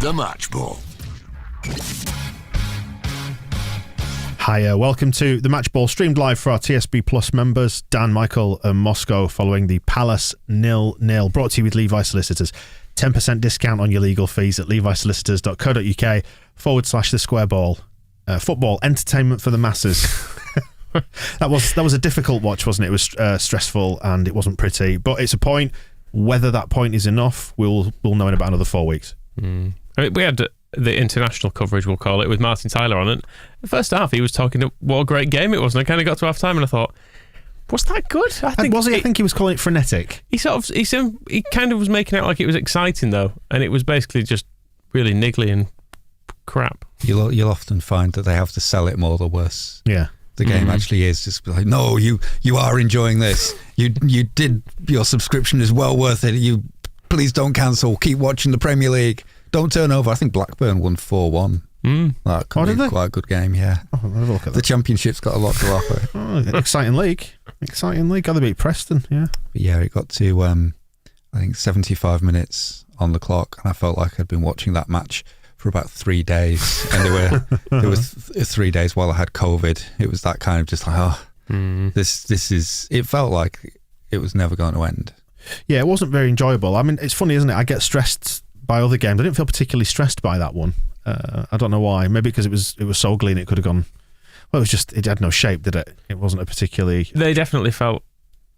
The Match Ball. Hi, welcome to the Match Ball, streamed live for our TSB Plus members, Dan, Michael and Moscow, following the Palace 0-0. Brought to you with Levi Solicitors. 10% discount on your legal fees at levisolicitors.co.uk/the square ball. Football, entertainment for the masses. That was a difficult watch, wasn't it? It was stressful and it wasn't pretty, but it's a point. Whether that point is enough, we'll know in about another 4 weeks. I mean, we had the international coverage, we'll call it, with Martin Tyler on it. The first half, he was talking about what a great game it was, and I kind of got to half time and I thought, was that good? I think he was calling it frenetic. He kind of was making out like it was exciting though, and it was basically just really niggly and crap. You'll often find that they have to sell it more the worse. Yeah. The game actually is just like, no, you are enjoying this. You did, your subscription is well worth it. You please don't cancel. Keep watching the Premier League. Don't turn over. I think Blackburn won 4-1. That could be quite a good game, yeah. Oh, have a look at that. The Championship's got a lot to offer. Exciting league. Got to beat Preston, yeah. But yeah, it got to, I think, 75 minutes on the clock, and I felt like I'd been watching that match for about 3 days, and there were 3 days while I had COVID. It was that kind of just like, this is. It felt like it was never going to end. Yeah, it wasn't very enjoyable. I mean, it's funny, isn't it? I get stressed by other games. I didn't feel particularly stressed by that one. I don't know why. Maybe because it was so ugly and it could have gone. Well, it had no shape, did it? It wasn't a particularly. They definitely felt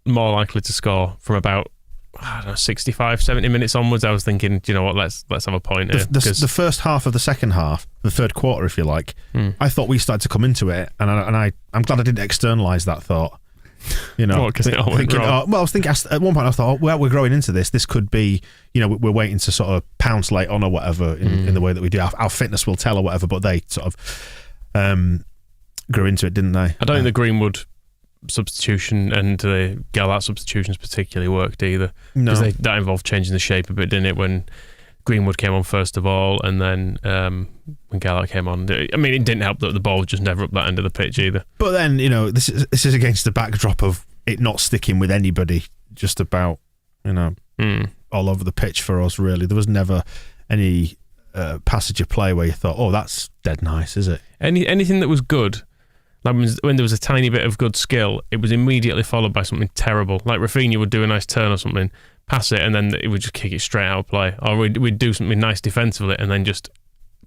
more likely to score from about, I don't know, 65, 70 minutes onwards. I was thinking, do you know what, let's have a point here. The first half of the second half, the third quarter, if you like, I thought we started to come into it, and I'm glad I didn't externalise that thought. You know, because it all went wrong. I was thinking at one point I thought, well, we're growing into this. This could be, we're waiting to sort of pounce late on or whatever in the way that we do. Our fitness will tell or whatever, but they sort of grew into it, didn't they? I don't think the Greenwood substitution and the Gallart substitutions particularly worked either. No, because that involved changing the shape a bit, didn't it? When Greenwood came on first of all, and then when Gallart came on, I mean, it didn't help that the ball was just never up that end of the pitch either. But then, this is against the backdrop of it not sticking with anybody, just about all over the pitch for us. Really, there was never any passage of play where you thought, oh, that's dead nice, is it? Anything that was good. Like when there was a tiny bit of good skill, it was immediately followed by something terrible. Like Rafinha would do a nice turn or something, pass it, and then it would just kick it straight out of play. Or we'd do something nice defensively and then just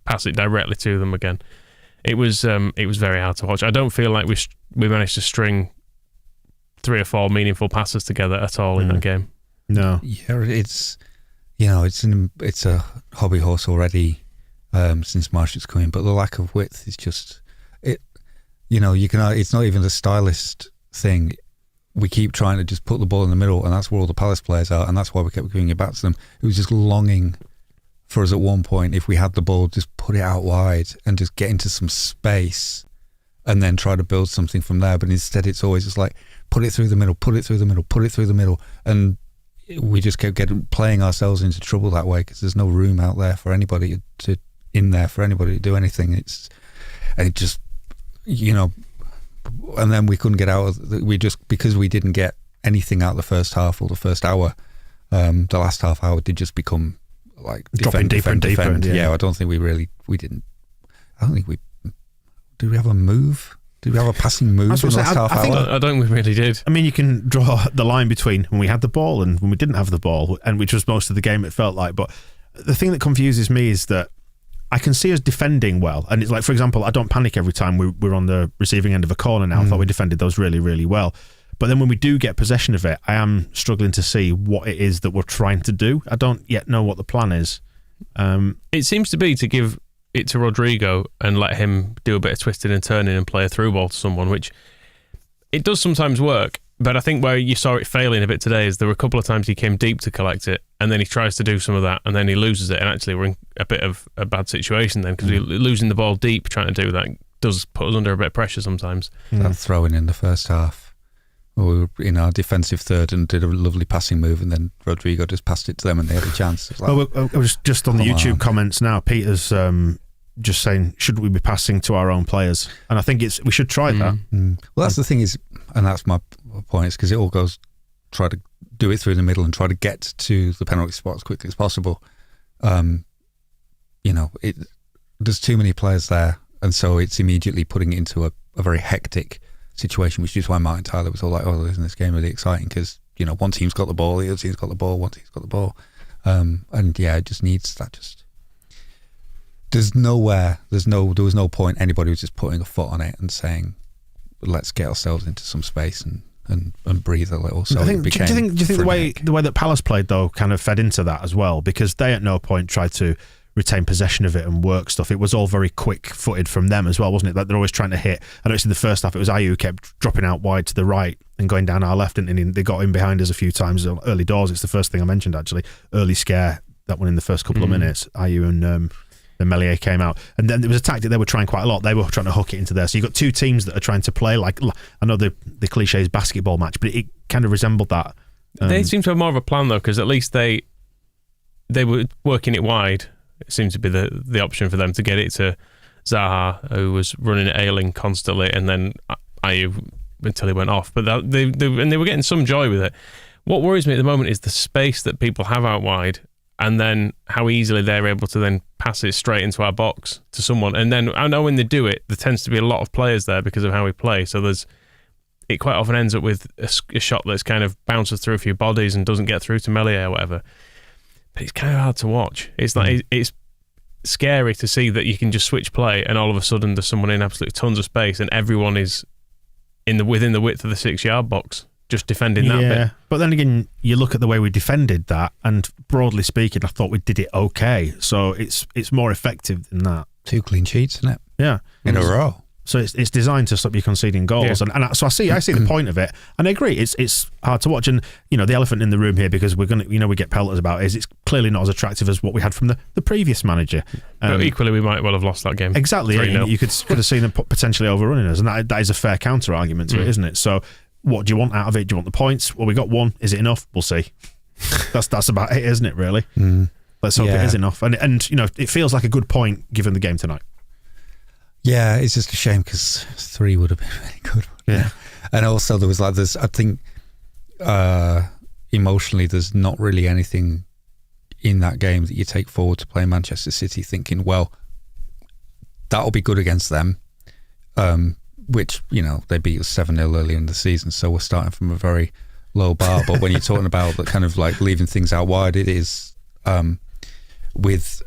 pass it directly to them again. It was very hard to watch. I don't feel like we managed to string 3 or 4 meaningful passes together at all in that game. No. Yeah, it's a hobby horse already since Marshall's come in, but the lack of width is just it. It's not even a stylist thing. We keep trying to just put the ball in the middle, and that's where all the Palace players are, and that's why we kept giving it back to them. It was just longing for us at one point, if we had the ball, just put it out wide and just get into some space and then try to build something from there. But instead it's always just like, put it through the middle, put it through the middle, put it through the middle. And we just kept playing ourselves into trouble that way, because there's no room out there for anybody to do anything. And then we couldn't get out of because we didn't get anything out the first half or the first hour. The last half hour did just become like dropping deeper and deeper. Yeah, I don't think we did we have a move? Did we have a passing move in the last half hour? I don't think we really did. I mean, you can draw the line between when we had the ball and when we didn't have the ball, and which was most of the game, it felt like. But the thing that confuses me is that I can see us defending well, and it's like, for example, I don't panic every time we're on the receiving end of a corner now. I thought we defended those really, really well. But then when we do get possession of it, I am struggling to see what it is that we're trying to do. I don't yet know what the plan is. It seems to be to give it to Rodrigo and let him do a bit of twisting and turning and play a through ball to someone, which it does sometimes work. But I think where you saw it failing a bit today is there were a couple of times he came deep to collect it, and then he tries to do some of that, and then he loses it, and actually we're in a bit of a bad situation then, because losing the ball deep trying to do that does put us under a bit of pressure sometimes. That throwing in the first half, we were in our defensive third and did a lovely passing move, and then Rodrigo just passed it to them and they had a chance. It was like, I was just on the YouTube comments now. Peter's just saying, should we be passing to our own players? And I think we should try that. Well, that's the thing is, and that's my point, is because it all goes, try to do it through the middle and try to get to the penalty spot as quickly as possible. there's too many players there, and so it's immediately putting it into a very hectic situation, which is why Martin Tyler was all like, "Oh, isn't this game really exciting?" Because one team's got the ball, the other team's got the ball, one team's got the ball, and yeah, it just needs that. There was no point anybody was just putting a foot on it and saying, "Let's get ourselves into some space and breathe a little." So do you think the way that Palace played though kind of fed into that as well? Because they at no point tried to retain possession of it and work stuff. It was all very quick-footed from them as well, wasn't it? Like they're always trying to hit. I noticed in the first half it was Ayew who kept dropping out wide to the right and going down our left, and they got in behind us a few times early doors. It's the first thing I mentioned actually. Early scare, that one in the first couple of minutes. Ayew and then Meslier came out, and then there was a tactic they were trying quite a lot. They were trying to hook it into there. So you've got two teams that are trying to play like, I know the cliche is basketball match, but it kind of resembled that. They seem to have more of a plan though, because at least they were working it wide. It seemed to be the option for them to get it to Zaha, who was running at Ayling constantly, and then Ayew until he went off. But they were getting some joy with it. What worries me at the moment is the space that people have out wide, and then how easily they're able to then pass it straight into our box to someone. And then I know when they do it, there tends to be a lot of players there because of how we play. So it quite often ends up with a shot that's kind of bounces through a few bodies and doesn't get through to Meslier or whatever. But it's kind of hard to watch. It's like it's scary to see that you can just switch play and all of a sudden there's someone in absolutely tons of space and everyone is within the width of the 6-yard box just defending that bit. But then again, you look at the way we defended that, and broadly speaking, I thought we did it okay. So it's more effective than that. 2 clean sheets, isn't it? Yeah, in a row. So it's designed to stop you conceding goals, and so I see the point of it, and I agree. It's hard to watch, and the elephant in the room here, because we're gonna we get pelters about it, is it's clearly not as attractive as what we had from the previous manager. But equally, we might well have lost that game. Exactly, you could have seen them potentially overrunning us, and that is a fair counter argument to it, isn't it? So what do you want out of it? Do you want the points? Well, we got one. Is it enough? We'll see. That's about it, isn't it? Really. Let's hope it is enough, and it feels like a good point given the game tonight. Yeah, it's just a shame because 3 would have been really good. Yeah. And also there was I think emotionally there's not really anything in that game that you take forward to play Manchester City thinking, well, that'll be good against them, which, they beat us 7-0 earlier in the season, so we're starting from a very low bar. But when you're talking about the kind of like leaving things out wide, it is with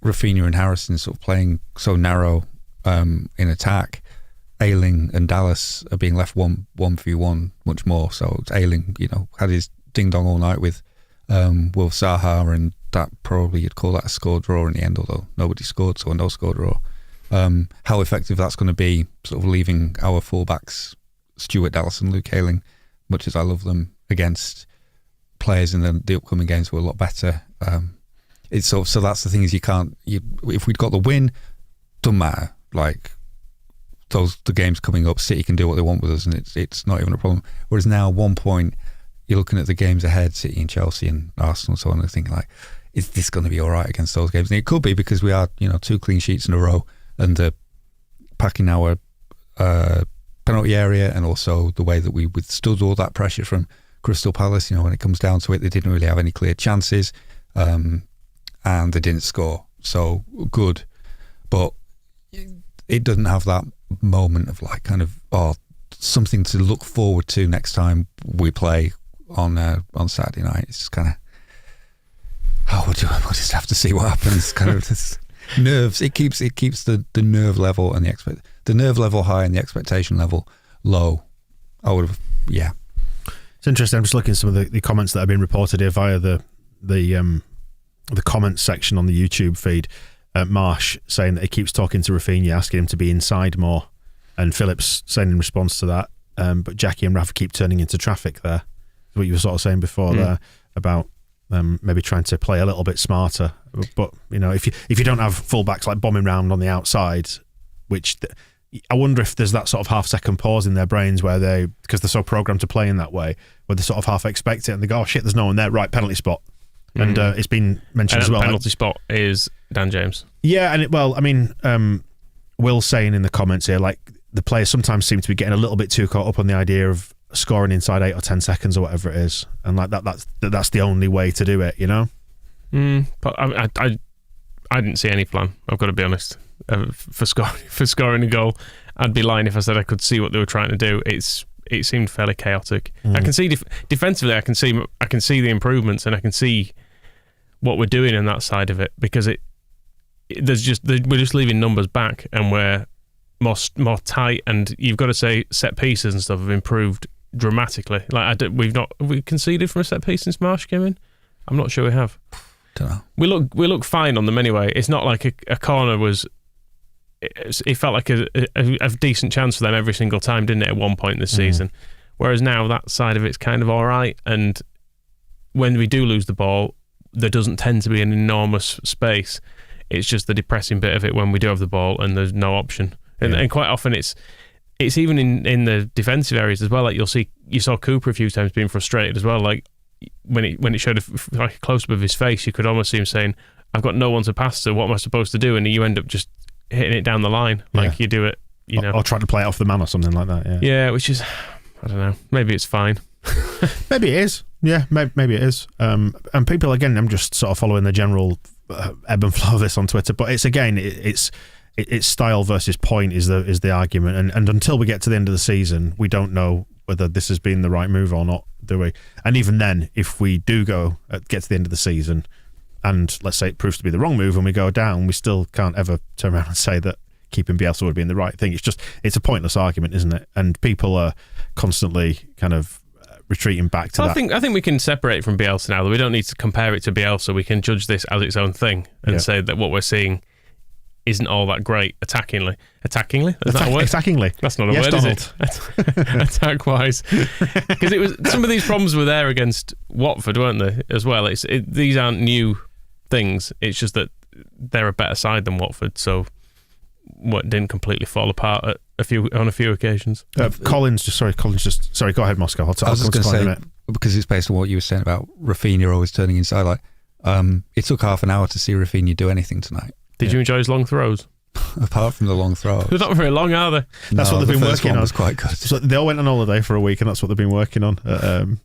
Rafinha and Harrison sort of playing so narrow in attack. Ayling and Dallas are being left 1v1 much more. So Ayling, had his ding dong all night with Will Zaha, and that probably you'd call that a score draw in the end, although nobody scored, so a no score draw. How effective that's going to be, sort of leaving our fullbacks Stuart Dallas and Luke Ayling, much as I love them, against players in the upcoming games who are a lot better. It's so that's the thing, is if we'd got the win, doesn't matter. Like the games coming up, City can do what they want with us, and it's not even a problem. Whereas now, 1 point, you're looking at the games ahead, City and Chelsea and Arsenal and so on, and thinking like, is this going to be all right against those games? And it could be, because we are 2 clean sheets in a row, and packing our penalty area, and also the way that we withstood all that pressure from Crystal Palace. When it comes down to it, they didn't really have any clear chances. And they didn't score, so good, but it doesn't have that moment of like kind of something to look forward to next time we play on Saturday night. It's just kind of we'll just have to see what happens. Kind of this nerves. It keeps the nerve level and the nerve level high and the expectation level low. I would have It's interesting. I'm just looking at some of the comments that have been reported here via the comments section on the YouTube feed. Marsh saying that he keeps talking to Rafinha, asking him to be inside more, and Phillips saying in response to that, but Jackie and Rafa keep turning into traffic there. What you were sort of saying before there about maybe trying to play a little bit smarter. But if you don't have fullbacks like bombing round on the outside, which I wonder if there's that sort of half-second pause in their brains where because they're so programmed to play in that way, where they sort of half expect it and they go, oh shit, there's no one there, right, penalty spot. And it's been mentioned as well. Penalty spot is Dan James. Yeah, and Will's saying in the comments here, like, the players sometimes seem to be getting a little bit too caught up on the idea of scoring inside 8 or 10 seconds or whatever it is, and like that's the only way to do it, But I didn't see any plan. I've got to be honest. For scoring a goal, I'd be lying if I said I could see what they were trying to do. It seemed fairly chaotic. I can see defensively. I can see the improvements, and I can see what we're doing in that side of it, because we're just leaving numbers back, and we're more tight. And you've got to say set pieces and stuff have improved dramatically. Like have we conceded from a set piece since Marsh came in? I'm not sure we have. Don't know. We look fine on them anyway. It's not like a corner was. It felt like a decent chance for them every single time, didn't it, at one point this season? Whereas now that side of it's kind of all right, and when we do lose the ball, there doesn't tend to be an enormous space. It's just the depressing bit of it when we do have the ball and there's no option. And quite often it's even in the defensive areas as well. Like you saw Cooper a few times being frustrated as well. Like when it showed like a close up of his face, you could almost see him saying, "I've got no one to pass to. What am I supposed to do?" And you end up just hitting it down the line, like you do it, or trying to play it off the man or something like that. Yeah, which is, I don't know. Maybe it's fine. Maybe it is. Yeah, maybe it is. And people, again, I'm just sort of following the general ebb and flow of this on Twitter. But it's style versus point is the argument. And until we get to the end of the season, we don't know whether this has been the right move or not, do we? And even then, if we do get to the end of the season, and let's say it proves to be the wrong move and we go down, we still can't ever turn around and say that keeping Bielsa would have been the right thing. It's a pointless argument, isn't it? And people are constantly kind of retreating back to that. I think we can separate from Bielsa now. That we don't need to compare it to Bielsa. We can judge this as its own thing and say that what we're seeing isn't all that great attackingly. Is that a word? Attackingly. That's not a word, Donald. is it? Attack-wise. Because it was some of these problems were there against Watford, weren't they, as well? These aren't new things. It's just that they're a better side than Watford, so what didn't completely fall apart on a few occasions. Collins, sorry, go ahead, Moscow. I was just going to say, because it's based on what you were saying about Rafinha always turning inside, like, it took half an hour to see Rafinha do anything tonight. Did you enjoy his long throws? Apart from the long throws. They're not very long, are they? That's what they've been working on. Was quite good. So they all went on holiday for a week, and that's what they've been working on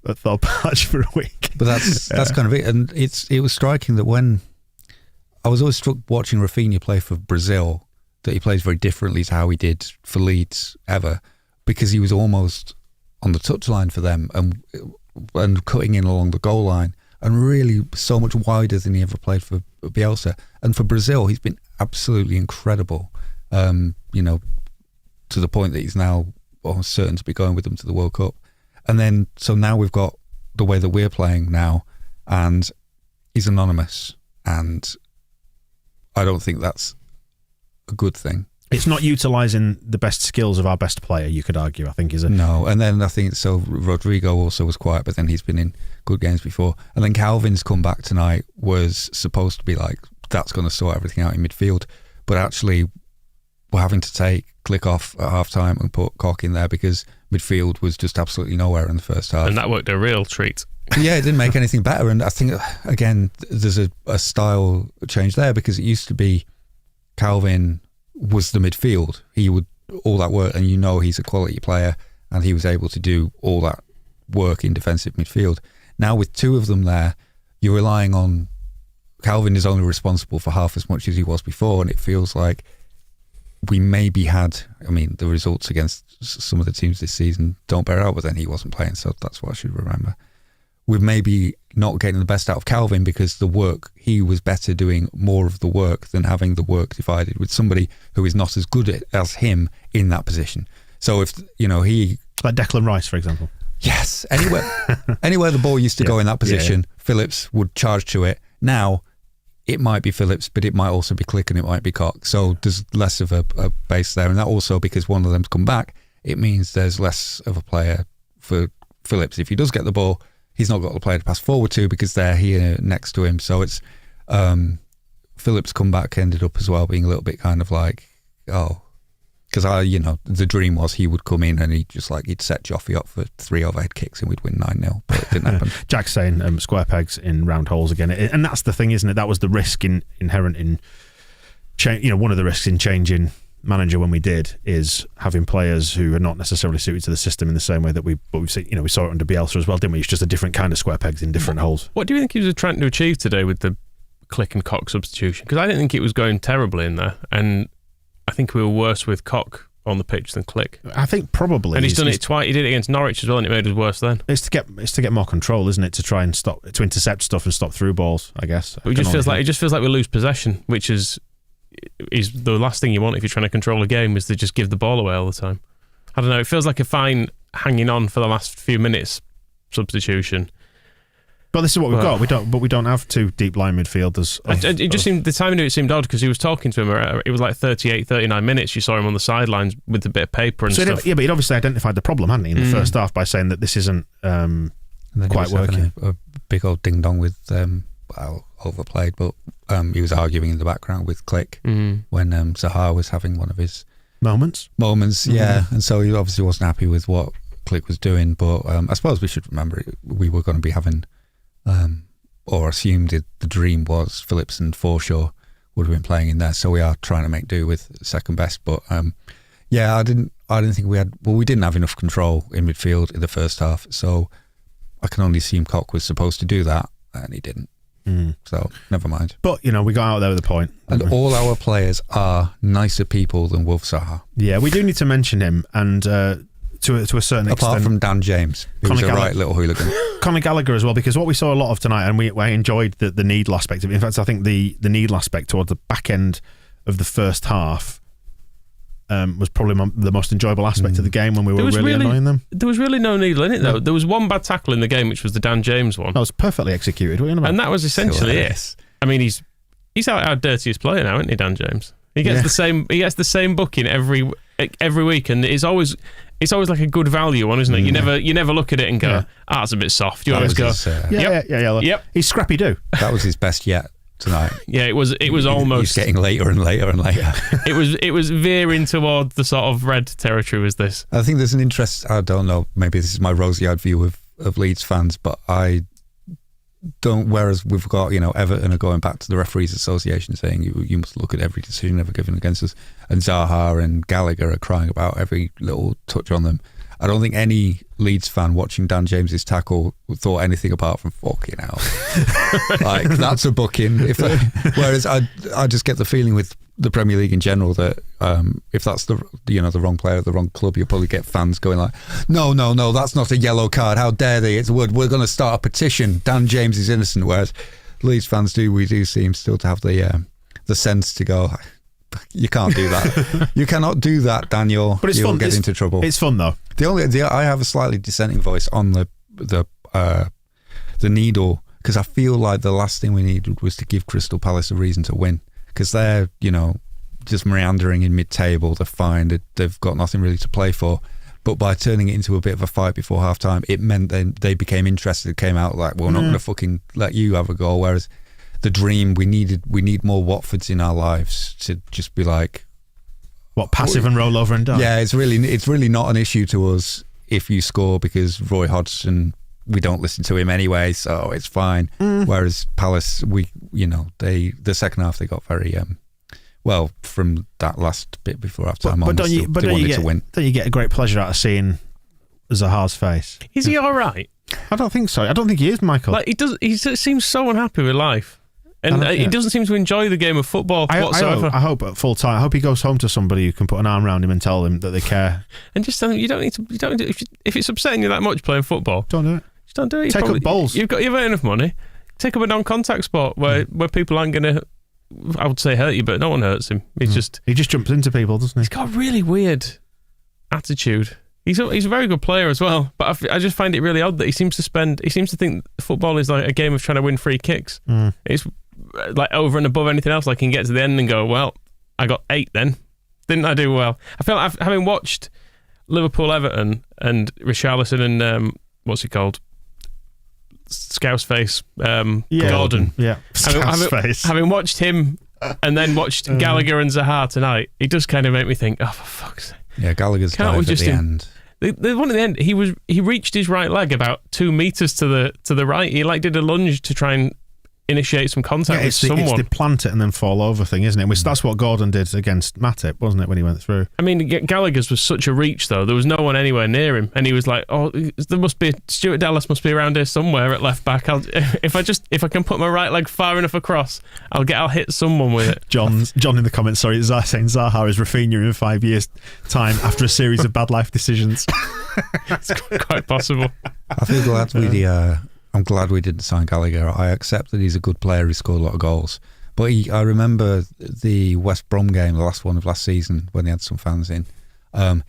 at Thorpe Patch for a week. But that's kind of it. And it was striking that when I was always struck watching Rafinha play for Brazil, that he plays very differently to how he did for Leeds ever, because he was almost on the touchline for them and cutting in along the goal line, and really so much wider than he ever played for Bielsa. And for Brazil, he's been absolutely incredible, to the point that he's now almost certain to be going with them to the World Cup. And then, so now we've got the way that we're playing now, and he's anonymous, and I don't think that's a good thing. It's not utilising the best skills of our best player, you could argue, I think, is it? No, and then I think, so Rodrigo also was quiet, but then he's been in good games before. And then Calvin's come back tonight was supposed to be like, that's going to sort everything out in midfield. But actually, we're having to take Click-off at half-time and put Koch in there because midfield was just absolutely nowhere in the first half. And that worked a real treat. Yeah, it didn't make anything better. And I think, again, there's a style change there, because it used to be Calvin was the midfield. He would all that work, and he's a quality player, and he was able to do all that work in defensive midfield. Now with two of them there, you're relying on Calvin is only responsible for half as much as he was before, and it feels like we maybe had, the results against some of the teams this season don't bear out, but then he wasn't playing, so that's what I should remember. We're maybe not getting the best out of Calvin because he was better doing more of the work than having the work divided with somebody who is not as good as him in that position. So if, he... Like Declan Rice, for example. Yes. Anywhere the ball used to go in that position, Phillips would charge to it. Now, it might be Phillips, but it might also be Click and it might be Koch. So there's less of a base there. And that also, because one of them's come back, it means there's less of a player for Phillips. If he does get the ball, he's not got the player to pass forward to because they're here next to him. So it's Phillips' comeback ended up as well being a little bit kind of like, because the dream was he would come in and he'd set Joffrey up for 3 overhead kicks and we'd win 9-0, but it didn't happen. Jack's saying square pegs in round holes again, and that's the thing, isn't it? That was the risk inherent in one of the risks in changing manager when we did is having players who are not necessarily suited to the system in the same way that we've seen. We saw it under Bielsa as well, didn't we? It's just a different kind of square pegs in different holes. What do you think he was trying to achieve today with the Click and Cock substitution, because I didn't think it was going terribly in there, and I think we were worse with Cock on the pitch than Click. I think probably, and he's done it twice. He did it against Norwich as well, and it made us worse then. It's to get more control, isn't it? To try and to intercept stuff and stop through balls, I guess. But it just feels like we lose possession, which is the last thing you want if you're trying to control a game, is to just give the ball away all the time. I don't know. It feels like a fine hanging on for the last few minutes substitution. But this is what we've got. We don't have two deep line midfielders. The timing of it seemed odd, because he was talking to him. It was like 38, 39 minutes. You saw him on the sidelines with a bit of paper and stuff. Yeah, but he'd obviously identified the problem, hadn't he, in the first half, by saying that this isn't quite working. A big old ding dong with overplayed, but he was arguing in the background with Click when Zaha was having one of his moments. Yeah, and so he obviously wasn't happy with what Click was doing. But I suppose we should remember we were going to be having. Or assumed the dream was Phillips and Forshaw would have been playing in there, so we are trying to make do with second best. But I didn't think we didn't have enough control in midfield in the first half, so I can only assume Cock was supposed to do that, and he didn't. So never mind. But we got out there with a point, and all our players are nicer people than Wolf Zaha. Yeah, we do need to mention him, and to a certain extent, apart from Dan James, who was a right little hooligan. Conor Gallagher as well, because what we saw a lot of tonight, and I enjoyed the needle aspect of it. In fact, I think the needle aspect towards the back end of the first half was probably the most enjoyable aspect of the game, when we were really annoying them. There was really no needle in it, though. There was one bad tackle in the game, which was the Dan James one. That was perfectly executed. What are you on about? And that was essentially it. I mean, he's our dirtiest player now, isn't he, Dan James? He gets the same booking every week, and it's always like a good value one, isn't it? You never look at it and go, it's a bit soft. You always go, yep. He's scrappy do. That was his best yet tonight. Yeah, it was almost. He's getting later and later and later. it was veering toward the sort of red territory. Was this? I think there's an interest. I don't know. Maybe this is my rosy-eyed view of Leeds fans, but I don't. Whereas we've got Everton are going back to the referees association saying you must look at every decision ever given against us, and Zaha and Gallagher are crying about every little touch on them. I don't think any Leeds fan watching Dan James's tackle thought anything apart from fucking hell. Like, that's a booking. Whereas I just get the feeling with the Premier League in general that if that's the wrong player at the wrong club, you'll probably get fans going like, no, that's not a yellow card. How dare they? We're going to start a petition. Dan James is innocent. Whereas Leeds fans we do seem still to have the sense to go, you can't do that. You cannot do that, Daniel. But you'll get into trouble. It's fun though. I have a slightly dissenting voice on the needle, because I feel like the last thing we needed was to give Crystal Palace a reason to win, because they're just meandering in mid-table. They're fine. They've got nothing really to play for. But by turning it into a bit of a fight before half time, it meant they became interested. Came out like, we're not going to fucking let you have a goal. Whereas the dream, we need more Watfords in our lives to just be like, what, passive and roll over and die? Yeah, it's really not an issue to us if you score, because Roy Hodgson, we don't listen to him anyway, so it's fine. Whereas Palace, the second half they got very from that last bit before half time on. They wanted to win. Don't you get a great pleasure out of seeing Zaha's face? Is he all right? I don't think so. I don't think he is, Michael. Like, he seems so unhappy with life. And he doesn't seem to enjoy the game of football whatsoever. I hope at full time. I hope he goes home to somebody who can put an arm around him and tell him that they care. And just tell him you don't need to. If it's upsetting you that much playing football, don't do it. Just don't do it. Take up bowls. You've got enough money. Take up a non-contact sport where people aren't going to, I would say, hurt you, but no one hurts him. He just jumps into people, doesn't he? He's got a really weird attitude. He's a very good player as well, but I just find it really odd that he seems to think football is like a game of trying to win free kicks. It's like over and above anything else. Like, he can get to the end and go, well, I got 8 then. Didn't I do well? I feel like having watched Liverpool-Everton and Richarlison and what's he called? Scouseface Gordon. Yeah. Having watched him and then watched Gallagher and Zaha tonight, it does kind of make me think, oh, for fuck's sake. Yeah, Gallagher's dive at the end. The one at the end, he reached his right leg about 2 meters to the right. He did a lunge to try and initiate some contact with someone. It's the plant it and then fall over thing, isn't it? Which that's what Gordon did against Matip, wasn't it, when he went through? I mean, Gallagher's was such a reach, though. There was no one anywhere near him, and he was like, "Oh, Stuart Dallas must be around here somewhere at left back. If I can put my right leg far enough across, I'll hit someone with it." John in the comments, sorry, saying Zaha is Rafinha in 5 years' time after a series of bad life decisions. It's quite possible. I feel glad I'm glad we didn't sign Gallagher. I accept that he's a good player. He scored a lot of goals. But I remember the West Brom game, the last one of last season, when they had some fans in.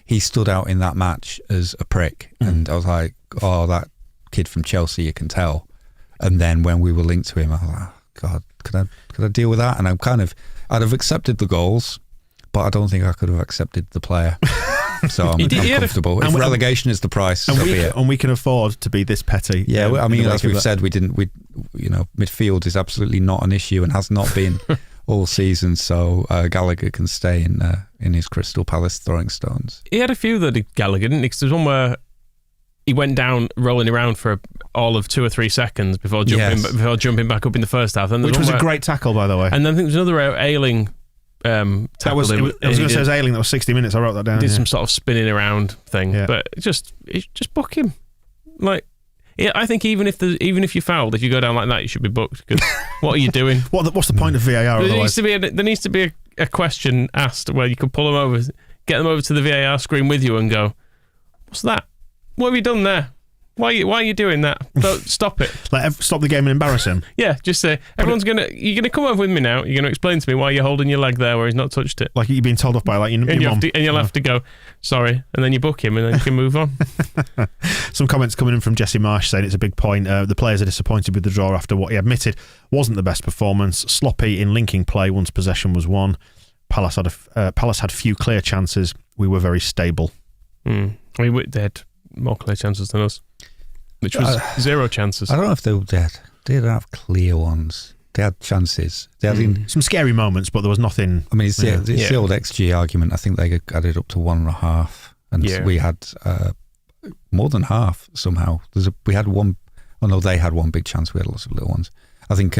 He stood out in that match as a prick. And I was like, oh, that kid from Chelsea, you can tell. And then when we were linked to him, I was like, God, could I deal with that? And I'd have accepted the goals, but I don't think I could have accepted the player. So I'm comfortable. If relegation is the price, so be it. And we can afford to be this petty. Yeah, I mean, as we've said, midfield is absolutely not an issue and has not been all season. So Gallagher can stay in his Crystal Palace throwing stones. He had a few that Gallagher didn't he? 'Cause there's one where he went down rolling around for all of 2 or 3 seconds before jumping back up in the first half. And which was a great tackle, by the way. And then I think there's another Ailing. I was going to say it was Ailing. That was 60 minutes. I wrote that down. Did some sort of spinning around thing, but just book him. Like, yeah, I think even if you fouled, if you go down like that, you should be booked. Because what are you doing? What's the point of VAR? There needs to be a question asked where you could pull them over, get them over to the VAR screen with you, and go, "What's that? What have you done there? Why are you doing that? Don't stop it." Stop the game and embarrass him. Yeah, just say you're gonna come over with me now. You're gonna explain to me why you're holding your leg there where he's not touched it. Like you're being told off by your mum. And you'll have to go, sorry, and then you book him and then you can move on. Some comments coming in from Jesse Marsh saying it's a big point. The players are disappointed with the draw after what he admitted wasn't the best performance. Sloppy in linking play once possession was won. Palace had few clear chances. We were very stable. I mean, they had more clear chances than us, which was 0 chances. I don't know if they didn't have clear ones. They had chances. They had some scary moments, but there was nothing. I mean, it's the old XG argument. I think they added up to 1.5, and we had more than half somehow. We had one. Oh no, they had one big chance. We had lots of little ones. I think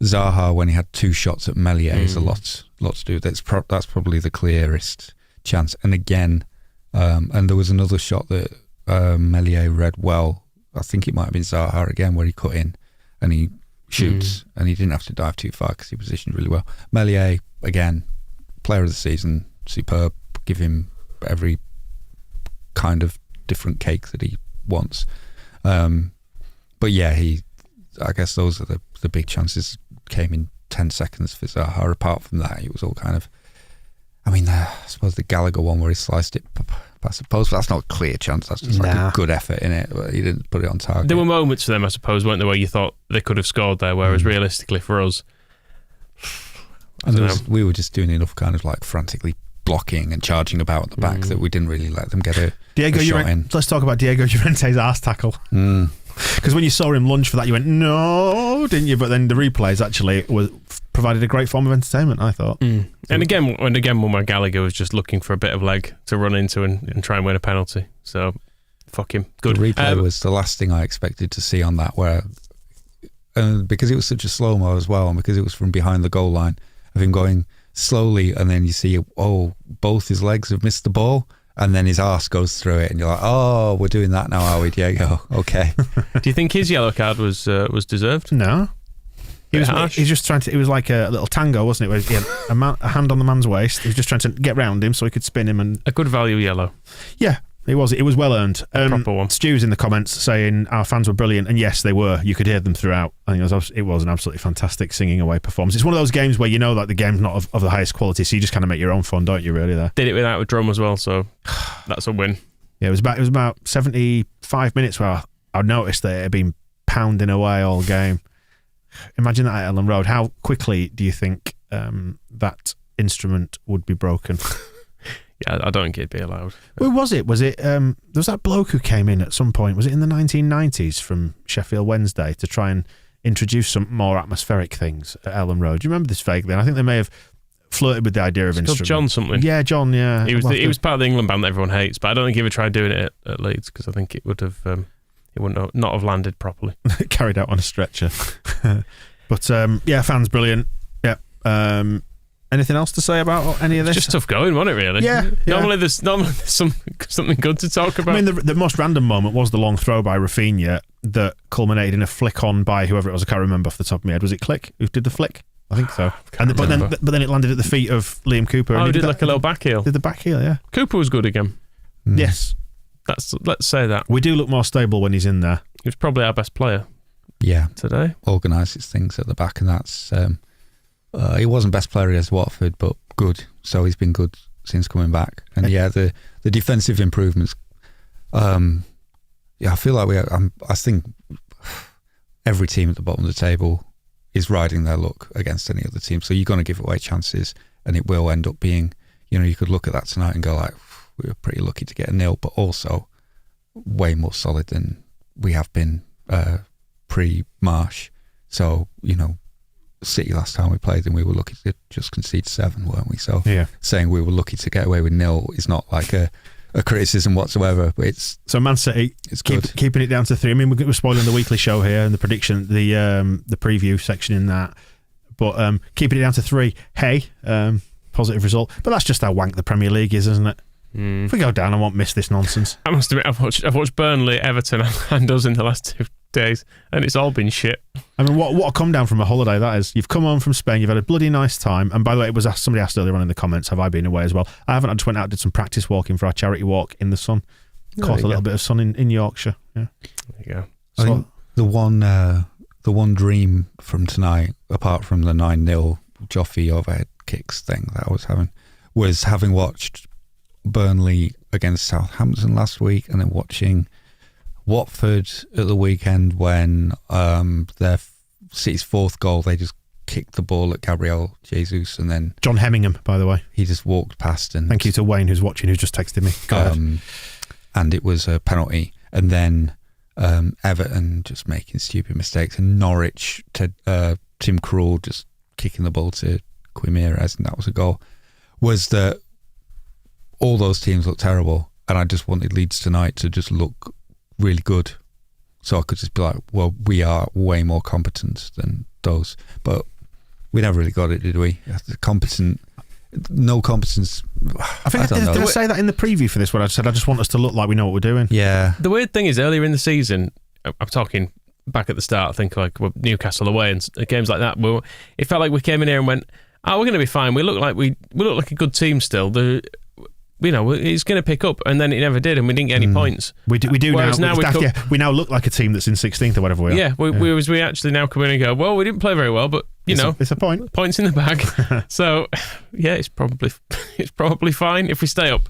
Zaha, when he had 2 shots at Meslier, is a lot to do. That's probably the clearest chance. And again, and there was another shot that Meslier read well. I think it might have been Zaha again, where he cut in and he shoots, and he didn't have to dive too far because he positioned really well. Meslier, again, player of the season, superb. Give him every kind of different cake that he wants. But yeah, I guess those are the big chances. Came in 10 seconds for Zaha. Apart from that, it was all kind of, I mean, I suppose the Gallagher one where he sliced it past the post, but that's not a clear chance. That's just like a good effort in it. But he didn't put it on target. There were moments for them, I suppose, weren't there, where you thought they could have scored there, whereas realistically for us, we were just doing enough kind of like frantically blocking and charging about at the back that we didn't really let them get a shot in. Let's talk about Diego Llorente's arse tackle. Because when you saw him lunge for that, you went, no, didn't you? But then the replays actually provided a great form of entertainment, I thought. And again, when Gallagher was just looking for a bit of leg to run into and try and win a penalty. So, fuck him. Good. The replay was the last thing I expected to see on that, where because it was such a slow-mo as well, and because it was from behind the goal line, of him going slowly, and then you see, both his legs have missed the ball, and then his arse goes through it, and you're like, oh, we're doing that now, are we, Diego? Okay. Do you think his yellow card was deserved? No. He was just trying to. It was like a little tango, wasn't it? Where he had a hand on the man's waist. He was just trying to get round him so he could spin him. And a good value yellow. Yeah, it was. It was well earned. Proper one. Stu's in the comments saying our fans were brilliant, and yes, they were. You could hear them throughout. I think it was an absolutely fantastic singing away performance. It's one of those games where you know that the game's not of the highest quality, so you just kind of make your own fun, don't you? Really, there. Did it without a drum as well, so that's a win. Yeah, it was about 75 minutes where I noticed that it had been pounding away all game. Imagine that at Ellen Road. How quickly do you think that instrument would be broken? Yeah, I don't think it'd be allowed. Where was it? Was it there was that bloke who came in at some point? Was it in the 1990s from Sheffield Wednesday to try and introduce some more atmospheric things at Ellen Road? Do you remember this vaguely? And I think they may have flirted with the idea of instrument. John something. Yeah, John. Yeah, he was part of the England band that everyone hates, but I don't think he ever tried doing it at Leeds because I think it would have. he wouldn't not have landed properly. Carried out on a stretcher. But fans brilliant. Yeah. Anything else to say about any of this? Just tough going, wasn't it? Really? Yeah. Normally there's something good to talk about. I mean, the most random moment was the long throw by Rafinha that culminated in a flick on by whoever it was. I can't remember off the top of my head. Was it Click who did the flick? I think so. But then it landed at the feet of Liam Cooper. Oh, and he did like a little back heel. Did the back heel? Yeah. Cooper was good again. Yes. Let's say that. We do look more stable when he's in there. He was probably our best player. Yeah. Today. Organises things at the back, and that's he wasn't best player against Watford, but good. So he's been good since coming back. And the defensive improvements. I feel like I think every team at the bottom of the table is riding their luck against any other team. So you're going to give away chances, and it will end up being, you could look at that tonight and go like, we were pretty lucky to get a nil, but also way more solid than we have been pre-Marsh. So, City last time we played them, we were lucky to just concede 7, weren't we? So saying we were lucky to get away with nil is not like a criticism whatsoever. But it's so Man City. It's keeping it down to 3. I mean, we're spoiling the weekly show here and the prediction, the preview section in that. But keeping it down to 3. Hey, positive result. But that's just how wank the Premier League is, isn't it? If we go down, I won't miss this nonsense. I must admit, I've watched Burnley, Everton, and us in the last 2 days, and it's all been shit. I mean, what a come down from a holiday that is. You've come home from Spain, you've had a bloody nice time. And by the way, somebody asked earlier on in the comments, have I been away as well? I haven't. I just went out and did some practice walking for our charity walk in the sun. Caught a little bit of sun in Yorkshire. Yeah. There you go. I think the one dream from tonight, apart from the 9-0 Joffy overhead kicks thing that I was having watched Burnley against Southampton last week, and then watching Watford at the weekend when their City's 4th goal, they just kicked the ball at Gabriel Jesus, and then John Hemmingham, by the way, he just walked past. And thank you to Wayne who's watching, who's just texted me. And it was a penalty, and then Everton just making stupid mistakes, and Norwich to Tim Krul just kicking the ball to Quimirez, and that was a goal. Was that all those teams look terrible, and I just wanted Leeds tonight to just look really good, so I could just be like, well, we are way more competent than those. But we never really got it, did we? No competence. I think did I say that in the preview for this one? I said I just want us to look like we know what we're doing. Yeah. The weird thing is, earlier in the season, I'm talking back at the start, I think like Newcastle away and games like that, it felt like we came in here and went, we're going to be fine. We look like a good team still. It's going to pick up, and then it never did, and we didn't get any points. We do now. We now look like a team that's in 16th or whatever we are. Yeah, we actually now come in and go, well, we didn't play very well, but it's a point. Points in the bag. So yeah, it's probably fine if we stay up.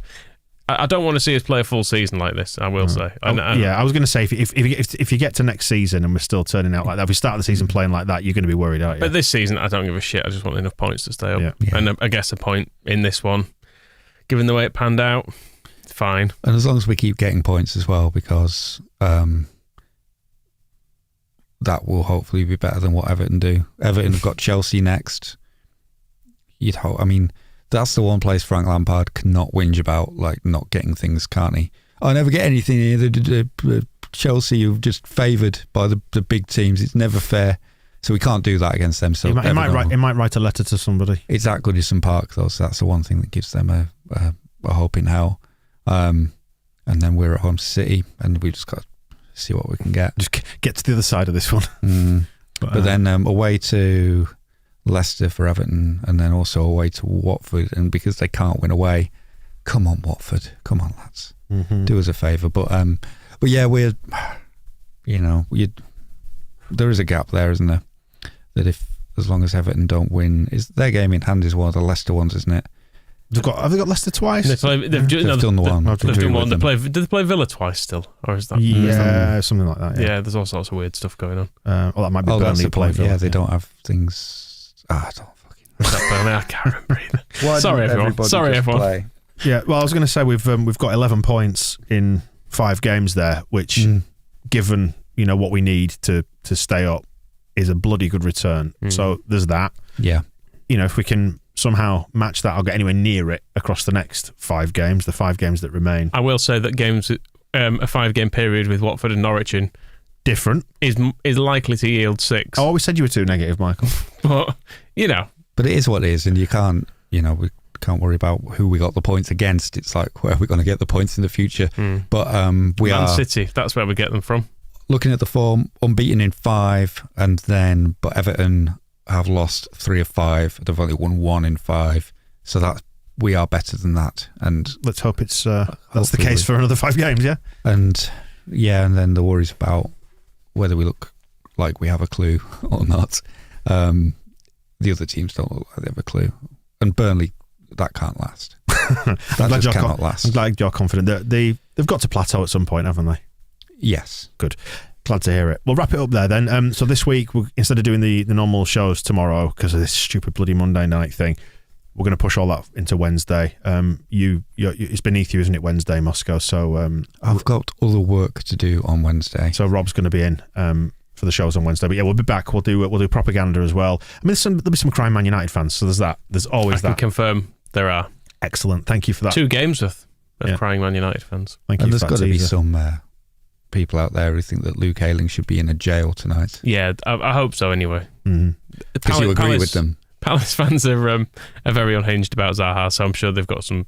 I don't want to see us play a full season like this, I will say. I was going to say, if you get to next season and we're still turning out like that, if we start the season playing like that, you're going to be worried, aren't you? But this season, I don't give a shit. I just want enough points to stay up. Yeah. And I guess a point in this one, given the way it panned out, fine. And as long as we keep getting points as well, because that will hopefully be better than what Everton do. Everton have got Chelsea next. You'd hope. I mean, that's the one place Frank Lampard cannot whinge about, like not getting things, can't he? I never get anything here. The Chelsea are just favoured by the big teams. It's never fair. So we can't do that against them. So it might write a letter to somebody. It's at Goodison Park though, so that's the one thing that gives them a hope in hell. And then we're at home to City, and we just got to see what we can get. Just get to the other side of this one. But then away to Leicester for Everton, and then also away to Watford. And because they can't win away, come on Watford, come on lads, do us a favour. But yeah, we're there is a gap there, isn't there? That as long as Everton don't win, is their game in hand is one of the Leicester ones, isn't it? Have they got Leicester twice? They've done the one. They've done one. Did they play Villa twice still, or is that? Yeah, something like that. Yeah, there's all sorts of weird stuff going on. That might be Burnley play Villa. Yeah, they don't have things. I don't fucking. Was that Burnley? I can't remember either. Sorry, everyone. Yeah, well, I was going to say we've got 11 points in 5 games there, which, given what we need to stay up, is a bloody good return. So there's that. Yeah. If we can somehow match that or get anywhere near it across the next 5 games, the 5 games that remain. I will say that games a 5-game period with Watford and Norwich in Different. is likely to yield 6. I always said you were too negative, Michael. But, you know. But it is what it is, and you can't, we can't worry about who we got the points against. It's like, where are we going to get the points in the future? But we Man are City, that's where we get them from. looking at the form, unbeaten in 5, but Everton have lost 3 of 5. They've only won 1 in 5, so we are better than that. And let's hope that's the case for another 5 games. Yeah. And then the worries about whether we look like we have a clue or not. The other teams don't look like they have a clue, and Burnley, that can't last. That just cannot last. I'm glad you're confident. They've got to plateau at some point, haven't they? Yes. Good. Glad to hear it. We'll wrap it up there then. So this week, instead of doing the normal shows tomorrow because of this stupid bloody Monday night thing, we're going to push all that into Wednesday. It's beneath you, isn't it, Wednesday, Moscow? So I've got other work to do on Wednesday. So Rob's going to be in for the shows on Wednesday. But yeah, we'll be back. We'll do propaganda as well. I mean, there'll be some crying Man United fans. So there's that. There's always that. I can confirm there are. Excellent. Thank you for that. 2 games worth of crying Man United fans. Thank you. And there's got to be some people out there who think that Luke Ayling should be in a jail tonight. Yeah, I hope so anyway. Because you agree with them. Palace fans are very unhinged about Zaha, so I'm sure they've got some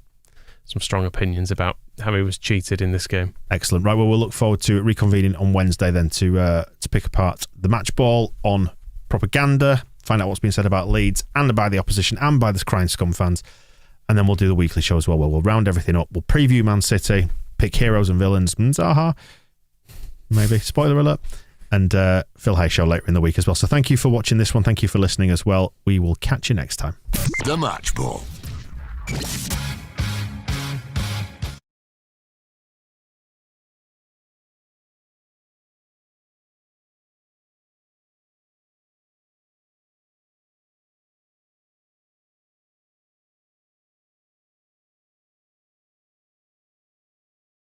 strong opinions about how he was cheated in this game. Excellent. Right, well, we'll look forward to reconvening on Wednesday then to pick apart the match ball on propaganda, find out what's been said about Leeds and by the opposition and by the crying scum fans, and then we'll do the weekly show as well, where we'll round everything up. We'll preview Man City, pick heroes and villains, Zaha, maybe, spoiler alert, and Phil Hay show later in the week as well. So thank you for watching this one. Thank you for listening as well. We will catch you next time. The Match Ball.